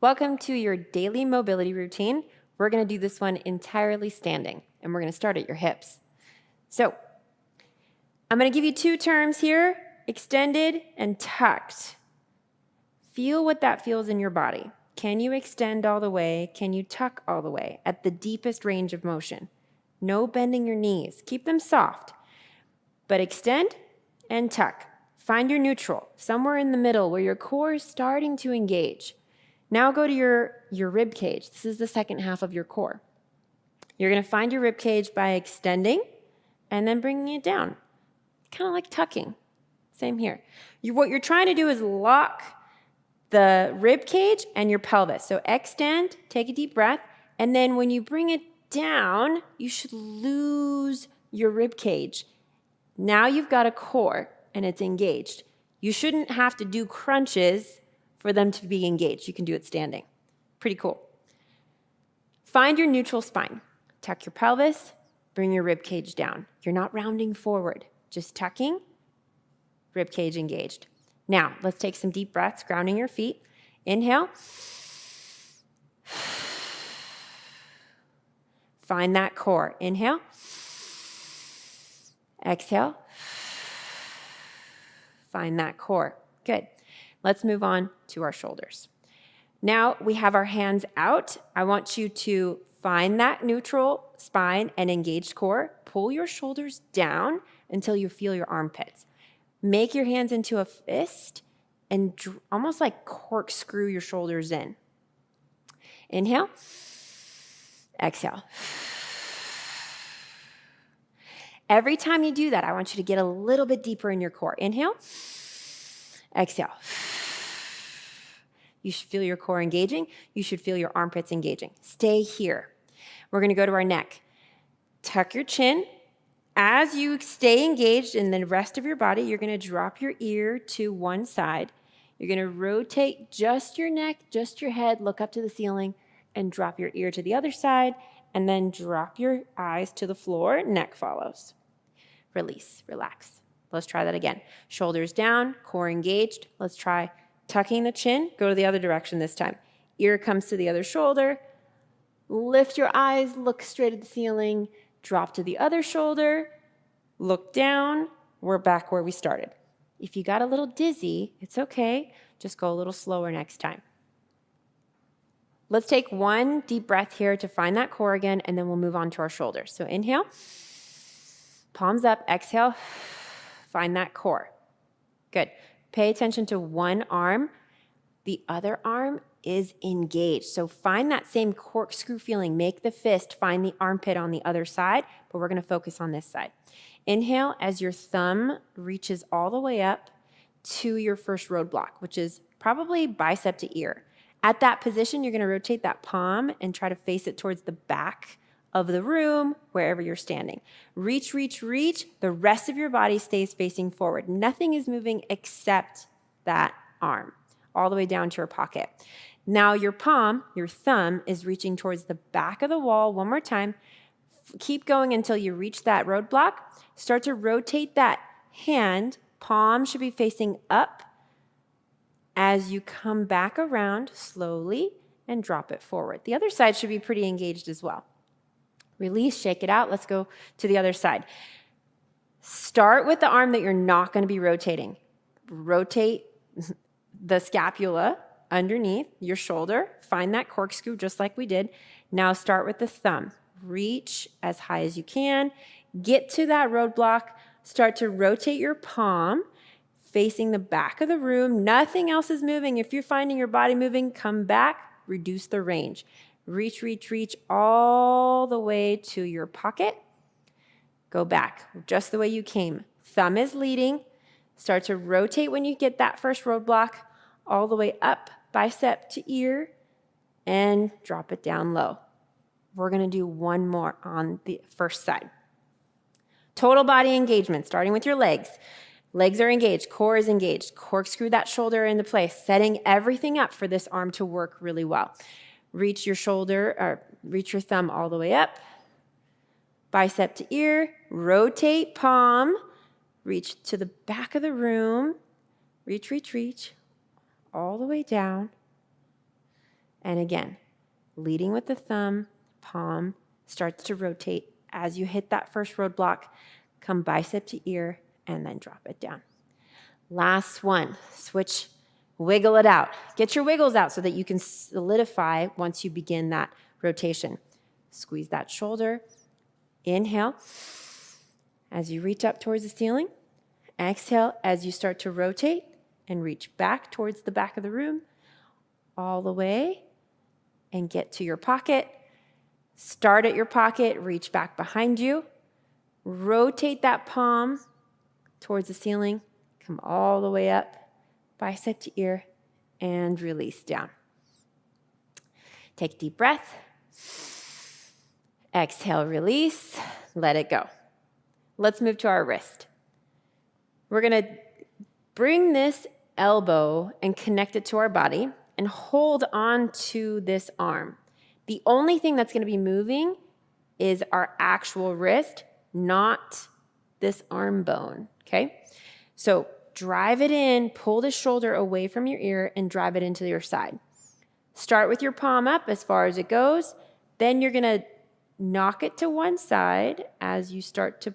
Welcome to your daily mobility routine. We're going to do this one entirely standing, and we're going to start at your hips. So I'm going to give you two terms here, extended and tucked. Feel what that feels in your body. Can you extend all the way? Can you tuck all the way at the deepest range of motion? No bending your knees. Keep them soft, but extend and tuck. Find your neutral, somewhere in the middle where your core is starting to engage. Now go to your rib cage. This is the second half of your core. You're going to find your rib cage by extending and then bringing it down. Kind of like tucking. Same here. What you're trying to do is lock the rib cage and your pelvis. So extend, take a deep breath, and then when you bring it down, you should lose your rib cage. Now you've got a core and it's engaged. You shouldn't have to do crunches for them to be engaged. You can do it standing. Pretty cool. Find your neutral spine. Tuck your pelvis, bring your rib cage down. You're not rounding forward, just tucking, rib cage engaged. Now, let's take some deep breaths, grounding your feet. Inhale. Find that core. Inhale. Exhale. Find that core. Good. Let's move on to our shoulders. Now we have our hands out. I want you to find that neutral spine and engaged core. Pull your shoulders down until you feel your armpits. Make your hands into a fist and almost like corkscrew your shoulders in. Inhale. Exhale. Every time you do that, I want you to get a little bit deeper in your core. Inhale. Exhale. You should feel your core engaging. You should feel your armpits engaging. Stay here. We're going to go to our neck. Tuck your chin. As you stay engaged in the rest of your body, you're going to drop your ear to one side. You're going to rotate just your neck, just your head, look up to the ceiling, and drop your ear to the other side, and then drop your eyes to the floor. Neck follows. Release, relax. Let's try that again. Shoulders down, core engaged. Let's try tucking the chin. Go to the other direction this time. Ear comes to the other shoulder. Lift your eyes, look straight at the ceiling. Drop to the other shoulder. Look down. We're back where we started. If you got a little dizzy, it's okay. Just go a little slower next time. Let's take one deep breath here to find that core again, and then we'll move on to our shoulders. So inhale, palms up, exhale, find that core. Good. Pay attention to one arm. The other arm is engaged. So find that same corkscrew feeling. Make the fist, find the armpit on the other side, but we're going to focus on this side. Inhale as your thumb reaches all the way up to your first roadblock, which is probably bicep to ear. At that position, you're going to rotate that palm and try to face it towards the back of the room, wherever you're standing. Reach, reach, reach. The rest of your body stays facing forward. Nothing is moving except that arm, all the way down to your pocket. Now your palm, your thumb, is reaching towards the back of the wall. One more time. Keep going until you reach that roadblock. Start to rotate that hand. Palm should be facing up as you come back around slowly and drop it forward. The other side should be pretty engaged as well. Release, shake it out. Let's go to the other side. Start with the arm that you're not going to be rotating. Rotate the scapula underneath your shoulder. Find that corkscrew just like we did. Now start with the thumb. Reach as high as you can. Get to that roadblock. Start to rotate your palm facing the back of the room. Nothing else is moving. If you're finding your body moving, come back, reduce the range. Reach, reach, reach all the way to your pocket. Go back just the way you came. Thumb is leading. Start to rotate when you get that first roadblock all the way up, bicep to ear, and drop it down low. We're going to do one more on the first side. Total body engagement, starting with your legs. Legs are engaged, core is engaged. Corkscrew that shoulder into place, setting everything up for this arm to work really well. Reach your thumb all the way up, bicep to ear, rotate palm, reach to the back of the room, reach, reach, reach, all the way down, And again, leading with the thumb, palm starts to rotate. As you hit that first roadblock, come bicep to ear, and then drop it down. Last one, switch, wiggle it out. Get your wiggles out so that you can solidify once you begin that rotation. Squeeze that shoulder. Inhale as you reach up towards the ceiling. Exhale as you start to rotate and reach back towards the back of the room, all the way, and get to your pocket. Start at your pocket, reach back behind you. Rotate that palm towards the ceiling. Come all the way up, bicep to ear, and release down. Take a deep breath. Exhale, release. Let it go. Let's move to our wrist. We're going to bring this elbow and connect it to our body and hold on to this arm. The only thing that's going to be moving is our actual wrist, not this arm bone, okay? So drive it in, pull the shoulder away from your ear, and drive it into your side. Start with your palm up as far as it goes. Then you're going to knock it to one side as you start to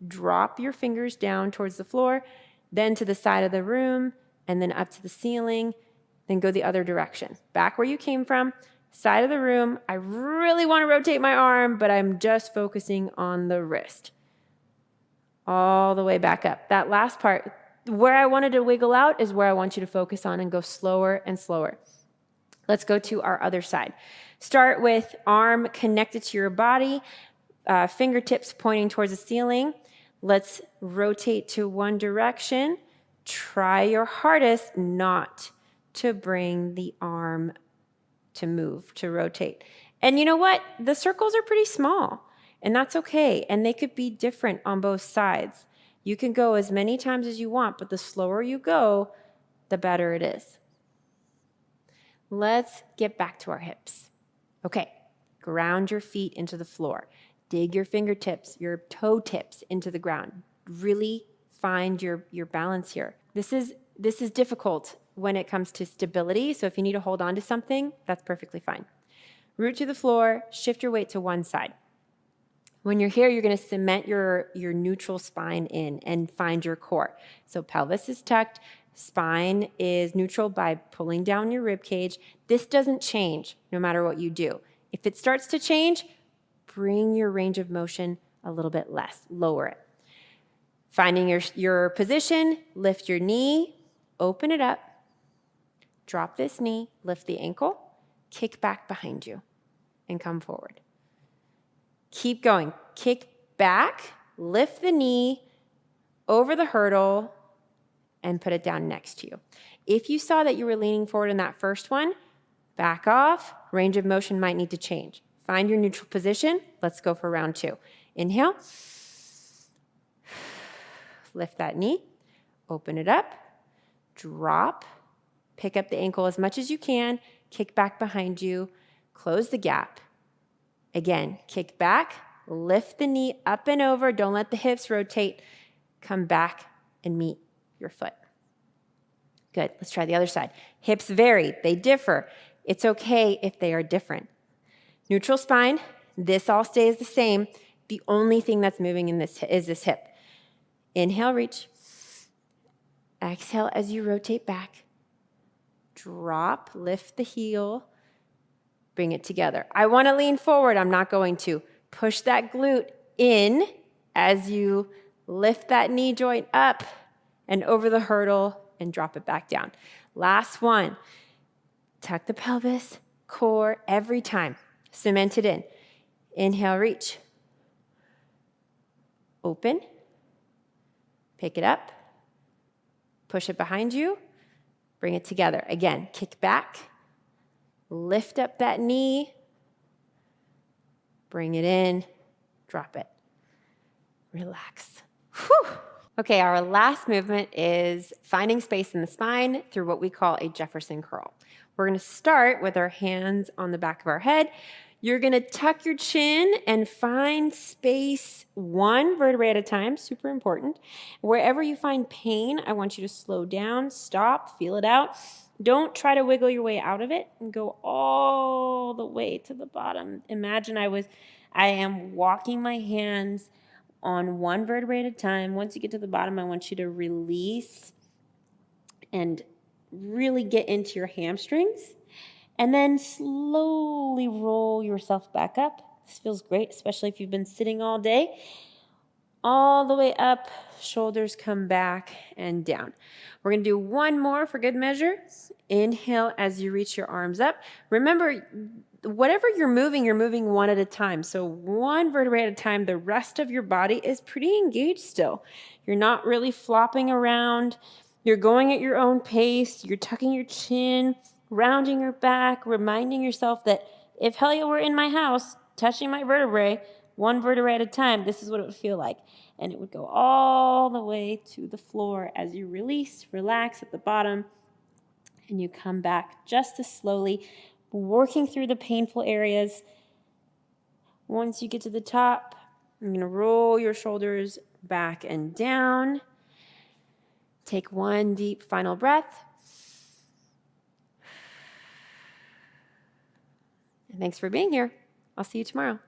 drop your fingers down towards the floor, then to the side of the room, and then up to the ceiling, then go the other direction. Back where you came from, side of the room. I really want to rotate my arm, but I'm just focusing on the wrist. All the way back up. That last part, where I wanted to wiggle out is where I want you to focus on and go slower and slower. Let's go to our other side. Start with arm connected to your body, fingertips pointing towards the ceiling. Let's rotate to one direction. Try your hardest not to bring the arm to move, to rotate. And you know what? The circles are pretty small, and that's okay. And they could be different on both sides. You can go as many times as you want, but the slower you go, the better it is. Let's get back to our hips. Okay, ground your feet into the floor. Dig your fingertips, your toe tips into the ground. Really find your balance here. This is difficult when it comes to stability, so if you need to hold on to something, that's perfectly fine. Root to the floor, shift your weight to one side. When you're here, you're going to cement your neutral spine in and find your core. So pelvis is tucked, spine is neutral by pulling down your rib cage. This doesn't change no matter what you do. If it starts to change, bring your range of motion a little bit less, lower it. Finding your position, lift your knee, open it up, drop this knee, lift the ankle, kick back behind you, and come forward. Keep going. Kick back, lift the knee over the hurdle, and put it down next to you. If you saw that you were leaning forward in that first one, back off. Range of motion might need to change. Find your neutral position. Let's go for round 2. Inhale. Lift that knee. Open it up. Drop. Pick up the ankle as much as you can. Kick back behind you. Close the gap. Again, kick back. Lift the knee up and over. Don't let the hips rotate. Come back and meet your foot. Good. Let's try the other side. Hips vary. They differ. It's okay if they are different. Neutral spine. This all stays the same. The only thing that's moving in this is this hip. Inhale, reach. Exhale as you rotate back. Drop, lift the heel. Bring it together. I want to lean forward. I'm not going to. Push that glute in as you lift that knee joint up and over the hurdle and drop it back down. Last one. Tuck the pelvis, core every time. Cement it in. Inhale, reach. Open. Pick it up. Push it behind you. Bring it together. Again, kick back. Lift up that knee. Bring it in. Drop it. Relax. Whew. Okay, our last movement is finding space in the spine through what we call a Jefferson curl. We're going to start with our hands on the back of our head. You're going to tuck your chin and find space one vertebrae at a time, super important. Wherever you find pain, I want you to slow down, stop, feel it out, Don't try to wiggle your way out of it and go all the way to the bottom. Imagine I am walking my hands on one vertebrae at a time. Once you get to the bottom, I want you to release and really get into your hamstrings. And then slowly roll yourself back up. This feels great, especially if you've been sitting all day. All the way up, shoulders come back and down. We're going to do one more for good measure. Inhale as you reach your arms up. Remember, whatever you're moving one at a time. So one vertebrae at a time. The rest of your body is pretty engaged still. You're not really flopping around. You're going at your own pace. You're tucking your chin, rounding your back, reminding yourself that if Helya were in my house, touching my vertebrae, one vertebrae at a time, this is what it would feel like. And it would go all the way to the floor as you release, relax at the bottom, and you come back just as slowly, working through the painful areas. Once you get to the top, you're going to roll your shoulders back and down. Take one deep final breath. And thanks for being here. I'll see you tomorrow.